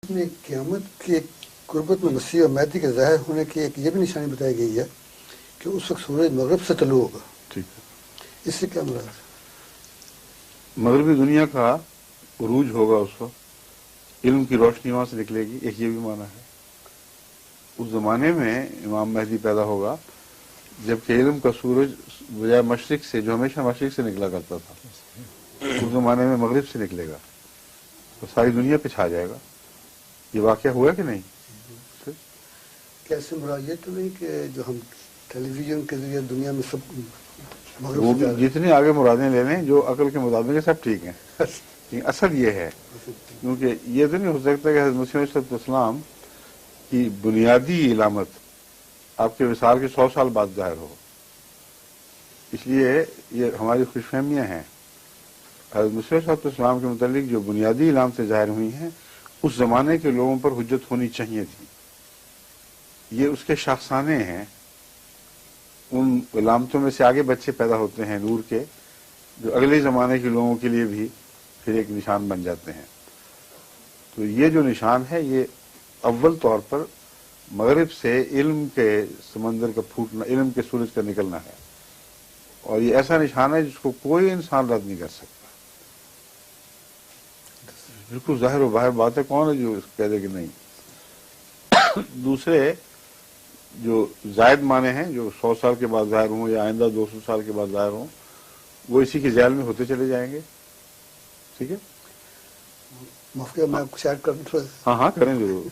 میں قیامت کی قربت میں مسیح اور مہدی کے ظاہر ہونے کی ایک یہ بھی نشانی بتائی گئی ہے کہ اس وقت سورج مغرب سے طلوع ہوگا. ٹھیک ہے. اس سے کیا مراد ہے؟ مغربی دنیا کا عروج ہوگا اس وقت، علم کی روشنی وہاں سے نکلے گی، ایک یہ بھی معنی ہے. اس زمانے میں امام مہدی پیدا ہوگا جبکہ علم کا سورج بجائے مشرق سے، جو ہمیشہ مشرق سے نکلا کرتا تھا، اس زمانے میں مغرب سے نکلے گا تو ساری دنیا پہ چھا جائے گا. یہ واقعہ ہوا کہ نہیں؟ کیسے مراد یہ تو نہیں کہ جو ہم ٹیلی ویژن کے ذریعے دنیا میں سب مغرب وہ سے جا رہے ہیں. جتنے آگے مرادیں لے لیں جو عقل کے مطابق ہیں سب ٹھیک ہیں، لیکن اصل یہ ہے کیونکہ یہ تو نہیں ہو سکتا کہ حضرت مسیح علیہ السلام کی بنیادی علامت آپ کے وصال کے 100 سال بعد ظاہر ہو. اس لیے یہ ہماری خوش فہمیاں ہیں. حضرت مسیح علیہ السلام کے متعلق جو بنیادی علامتیں ظاہر ہوئی ہیں اس زمانے کے لوگوں پر حجت ہونی چاہیے تھی. یہ اس کے شاخسانے ہیں. ان علامتوں میں سے آگے بچے پیدا ہوتے ہیں نور کے، جو اگلے زمانے کے لوگوں کے لیے بھی پھر ایک نشان بن جاتے ہیں. تو یہ جو نشان ہے یہ اول طور پر مغرب سے علم کے سمندر کا پھوٹنا، علم کے سورج کا نکلنا ہے، اور یہ ایسا نشان ہے جس کو کوئی انسان رد نہیں کر سکتا. بالکل ظاہر و باہر بات ہے. کون ہے جو کہہ دے کہ نہیں؟ دوسرے جو زائد معنی ہیں جو 100 سال کے بعد ظاہر ہوں یا آئندہ 200 سال کے بعد ظاہر ہوں، وہ اسی کے ذیل میں ہوتے چلے جائیں گے. ٹھیک ہے. معاف کیا، میں کچھ ایڈ کروں تھوڑا. ہاں کریں ضرور.